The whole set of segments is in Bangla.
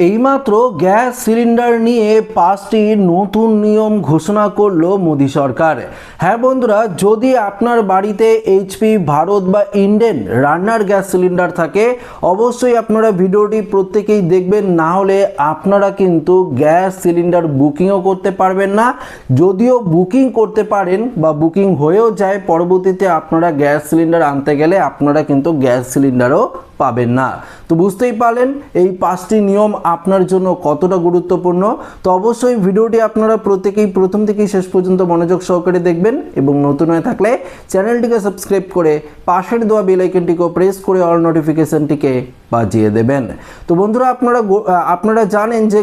এইমাত্র গ্যাস সিলিন্ডার নিয়ে 5টি নতুন নিয়ম ঘোষণা করলো মোদি সরকার। হ্যাঁ বন্ধুরা, যদি আপনার বাড়িতে এইচপি, ভারত বা ইন্ডেন রান্নার গ্যাস সিলিন্ডার থাকে অবশ্যই আপনারা ভিডিওটি প্রত্যেকেই দেখবেন, না হলে আপনারা কিন্তু গ্যাস সিলিন্ডার বুকিংও করতে পারবেন না। যদিও বুকিং করতে পারেন বা বুকিং হয়েও যায়, পরবর্তীতে আপনারা গ্যাস সিলিন্ডার আনতে গেলে আপনারা কিন্তু গ্যাস সিলিন্ডারও পাবেন না। তো বুঝতেই পারলেন এই 5টি নিয়ম আপনার জন্য কতটা গুরুত্বপূর্ণ। তো অবশ্যই ভিডিওটি আপনারা প্রত্যেকেই প্রথম থেকেই শেষ পর্যন্ত মনোযোগ সহকারে দেখবেন এবং নতুন হয়ে থাকলে চ্যানেলটিকে সাবস্ক্রাইব করে পাশের দেওয়া বেল আইকনটিকে প্রেস করে অল নোটিফিকেশনটিকে বাজিয়ে দেবেন। তো বন্ধুরা, আপনারা জানেন যে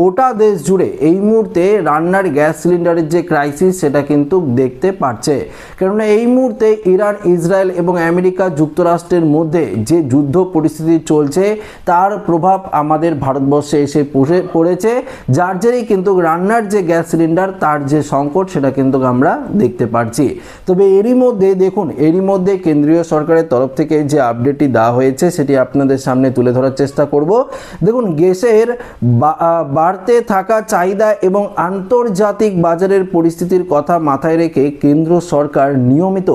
গোটা দেশ জুড়ে এই মুহূর্তে রান্নার গ্যাস সিলিন্ডারের যে ক্রাইসিস সেটা কিন্তু দেখতে পাচ্ছে। কেননা এই মুহূর্তে ইরান, ইসরায়েল এবং আমেরিকা যুক্তরাষ্ট্রের মধ্যে যে যুদ্ধ পরিস্থিতি চলছে তার প্রভাব আমাদের ভারতবর্ষে এসে পড়েছে, যার জেরেই কিন্তু রান্নার যে গ্যাস সিলিন্ডার তার যে সংকট সেটা কিন্তু আমরা দেখতে পাচ্ছি। তবে এরই মধ্যে কেন্দ্রীয় সরকারের তরফ থেকে যে আপডেটটি দেওয়া হয়েছে সেটি আপনাদের সামনে তুলে ধরার চেষ্টা করব। দেখুন, গ্যাসের বাড়তে থাকা চাহিদা এবং আন্তর্জাতিক বাজারের পরিস্থিতির কথা মাথায় রেখে কেন্দ্র সরকার নিয়মিত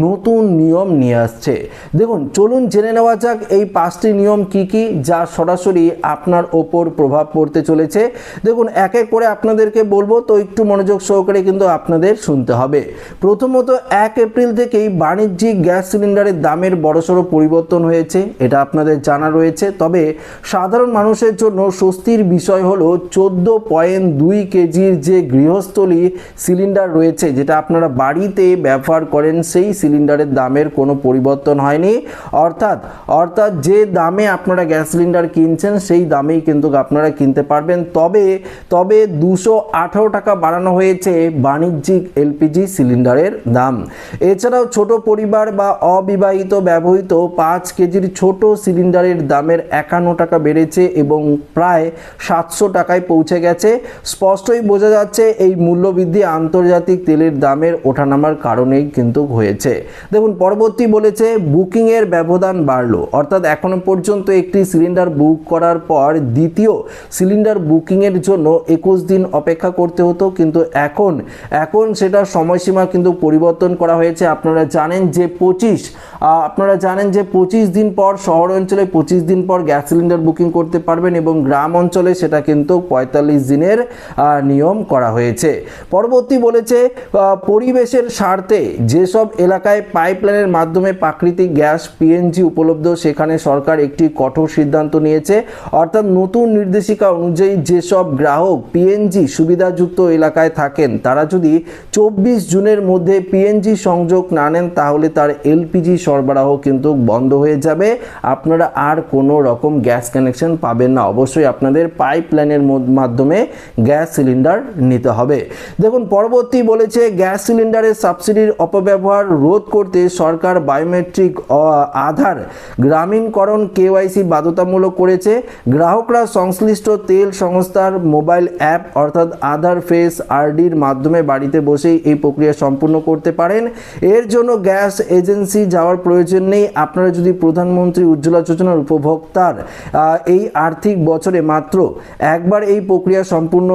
নতুন নিয়ম নিয়ে আসছে। দেখুন, চলুন জেনে নেওয়া যাক এই 5টি নিয়ম কি কি, যা সরাসরি আপনার ওপর প্রভাব পড়তে চলেছে। দেখুন, এক এক করে আপনাদেরকে বলবো, তো একটু মনোযোগ সহকারে কিন্তু আপনাদের শুনতে হবে। প্রথমত, 1 এপ্রিল থেকেই বাণিজ্যিক গ্যাস সিলিন্ডারের দামের বড়সড় পরিবর্তন হয়েছে, এটা আপনাদের জানা রয়েছে। তবে সাধারণ মানুষের জন্য স্বস্তির বিষয় হলো 14.2 কেজির যে গৃহস্থলী সিলিন্ডার রয়েছে, যেটা আপনারা বাড়িতে ব্যবহার করেন, সেই সিলিন্ডারের দামের কোনো পরিবর্তন হয়নি। অর্থাৎ যে দামে আপনারা গ্যাস সিলিন্ডার কিনছেন সেই দামেই কিন্তু আপনারা কিনতে পারবেন। তবে 218 টাকা বাড়ানো হয়েছে বাণিজ্যিক এলপিজি সিলিন্ডারের দাম। এছাড়াও ছোট পরিবার বা অবিবাহিত ব্যবহৃত 5 কেজির ছোট সিলিন্ডারের দামের 51 টাকা বেড়েছে এবং প্রায় 700 টাকায় পৌঁছে গেছে। স্পষ্টই বোঝা যাচ্ছে এই মূল্যবৃদ্ধি আন্তর্জাতিক তেলের দামের ওঠানামার কারণেই কিন্তু হয়েছে। দেখুন, পরবর্তী বলেছে বুকিংয়ের ব্যবধান বাড়লো। অর্থাৎ এখনো পর্যন্ত একটি সিলিন্ডার বুক করার পর দ্বিতীয় সিলিন্ডার বুকিংয়ের জন্য 21 দিন অপেক্ষা করতে হতো, কিন্তু এখন সেটা সময়সীমা কিন্তু পরিবর্তন করা হয়েছে। আপনারা জানেন যে 25 দিন পর শহর অঞ্চলে 25 দিন পর গ্যাস সিলিন্ডার বুকিং করতে পারবেন এবং গ্রাম অঞ্চলে সেটা কিন্তু 45 দিনের নিয়ম করা হয়েছে। পরবর্তী বলেছে পরিবেশের স্বার্থে যেসব এলাকায় পাইপলাইনের মাধ্যমে প্রাকৃতিক গ্যাস পিএনজি উপলব্ধ সেখানে সরকার একটি কঠোর সিদ্ধান্ত নিয়েছে। অর্থাৎ নতুন নির্দেশিকা অনুযায়ী যেসব গ্রাহক পিএনজি সুবিধাযুক্ত এলাকায় থাকেন তারা যদি 24 জুনের মধ্যে পিএনজি সংযোগ না নেন তাহলে তার এলপিজি সরবরাহ কিন্তু বন্ধ হয়ে যাবে। আপনারা আর কোনো রকম গ্যাস কানেকশন পাবেন না। অবশ্যই আপনাদের পাইপলাইনের মাধ্যমে গ্যাস সিলিন্ডার নিতে হবে। দেখুন, পরবর্তী বলেছে গ্যাস সিলিন্ডারের সাবসিডির অপব্যবহার রোধ করতে সরকার বায়োমেট্রিক আধার গ্রামীণকরণ কেওয়াইসি বাধ্যতামূলক করেছে। গ্রাহকরা সংশ্লিষ্ট তেল সংস্থার মোবাইল অ্যাপ অর্থাৎ আধার ফেস আরডির মাধ্যমে বাড়িতে বসেই এই প্রক্রিয়া সম্পূর্ণ করতে পারেন। এর জন্য গ্যাস এজেন্সি যাওয়ার প্রয়োজন নেই। আপনারা যদি প্রধানমন্ত্রী উজ্জ্বলা যোজনার উপভোক্তার এই আর্থিক বছরে মাত্র একবার এই প্রক্রিয়া সম্পূর্ণ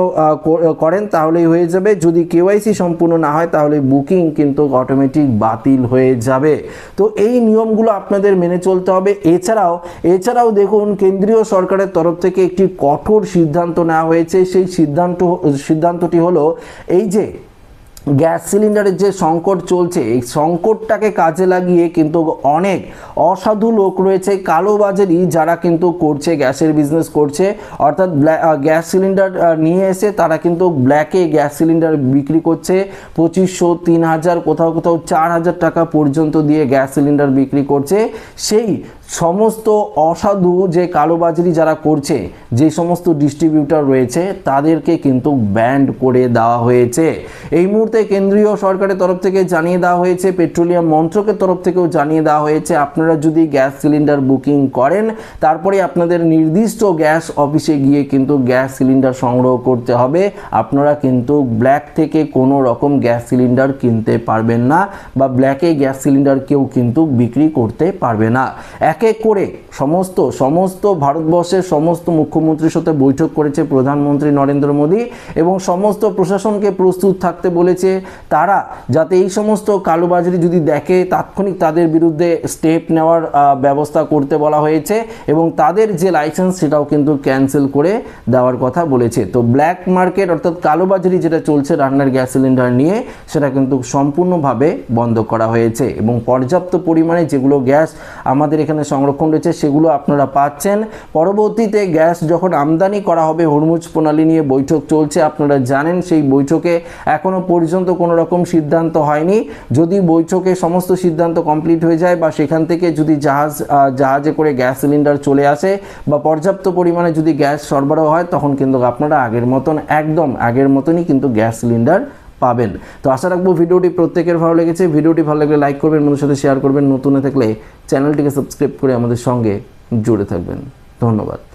করেন তাহলেই হয়ে যাবে। যদি কেওয়াইসি সম্পূর্ণ না হয় তাহলে বুকিং কিন্তু অটোমেটিক বাতিল হয়ে যাবে। তো এই নিয়মগুলো আপনাদের মেনে চলতে হবে। এছাড়াও দেখুন, কেন্দ্রীয় সরকারের তরফ থেকে একটি কঠোর সিদ্ধান্ত নেওয়া হয়েছে। সেই সিদ্ধান্তটি হলো এই যে গ্যাস সিলিন্ডারের যে সংকট চলছে এই সংকটটাকে কাজে লাগিয়ে কিন্তু অনেক অসাধু লোক রয়েছে, কালোবাজারি যারা কিন্তু করছে, গ্যাসের বিজনেস করছে। অর্থাৎ গ্যাস সিলিন্ডার নিয়ে এসে তারা কিন্তু ব্ল্যাকে গ্যাস সিলিন্ডার বিক্রি করছে। 2500, 3000, কোথাও 4000 টাকা পর্যন্ত দিয়ে গ্যাস সিলিন্ডার বিক্রি করছে। সেই সমস্ত অসাধু যে কালোবাজারি যারা করছে, যে সমস্ত ডিস্ট্রিবিউটর রয়েছে তাদেরকে কিন্তু ব্যান্ড করে দেওয়া হয়েছে। এই মুহূর্তে কেন্দ্রীয় সরকারের তরফ থেকে জানিয়ে দেওয়া হয়েছে, পেট্রোলিয়াম মন্ত্রকের তরফ থেকেও জানিয়ে দেওয়া হয়েছে, আপনারা যদি গ্যাস সিলিন্ডার বুকিং করেন তারপরে আপনাদের নির্দিষ্ট গ্যাস অফিসে গিয়ে কিন্তু গ্যাস সিলিন্ডার সংগ্রহ করতে হবে। আপনারা কিন্তু ব্ল্যাক থেকে কোনো রকম গ্যাস সিলিন্ডার কিনতে পারবেন না বা ব্ল্যাকে গ্যাস সিলিন্ডার কেউ কিন্তু বিক্রি করতে পারবে না। এক এক করে সমস্ত ভারতবর্ষের সমস্ত মুখ্যমন্ত্রীর সাথে বৈঠক করেছে প্রধানমন্ত্রী নরেন্দ্র মোদী এবং সমস্ত প্রশাসনকে প্রস্তুত থাকতে বলেছে তারা, যাতে এই সমস্ত কালোবাজারি যদি দেখে তাৎক্ষণিক তাদের বিরুদ্ধে স্টেপ নেওয়ার ব্যবস্থা করতে বলা হয়েছে এবং তাদের যে লাইসেন্স সেটাও কিন্তু ক্যান্সেল করে দেওয়ার কথা বলেছে। তো ব্ল্যাক মার্কেট অর্থাৎ কালোবাজারি যেটা চলছে রান্নার গ্যাস সিলিন্ডার নিয়ে সেটা কিন্তু সম্পূর্ণভাবে বন্ধ করা হয়েছে এবং পর্যাপ্ত পরিমাণে যেগুলো গ্যাস আমাদের এখানে সংরক্ষণ রয়েছে সেগুলো আপনারা পাচ্ছেন। পরবর্তীতে গ্যাস যখন আমদানি করা হবে, হরমুজ প্রণালী নিয়ে বৈঠক চলছে, আপনারা জানেন সেই বৈঠকে এখনো পর্যন্ত কোনো রকম সিদ্ধান্ত হয়নি। যদি বৈঠকে সমস্ত সিদ্ধান্ত কমপ্লিট হয়ে যায় বা সেখান থেকে যদি জাহাজে করে গ্যাস সিলিন্ডার চলে আসে বা পর্যাপ্ত পরিমাণে যদি গ্যাস সরবরাহ হয় তখন কিন্তু আপনারা আগের মতনই কিন্তু গ্যাস সিলিন্ডার পাবেন। তো আশা রাখবো ভিডিওটি প্রত্যেকের ভালো লেগেছে। ভিডিওটি ভালো লাগলে লাইক করবেন, বন্ধুদের সাথে শেয়ার করবেন, নতুন থাকলে চ্যানেলটিকে সাবস্ক্রাইব করে আমাদের সঙ্গে জুড়ে থাকবেন। ধন্যবাদ।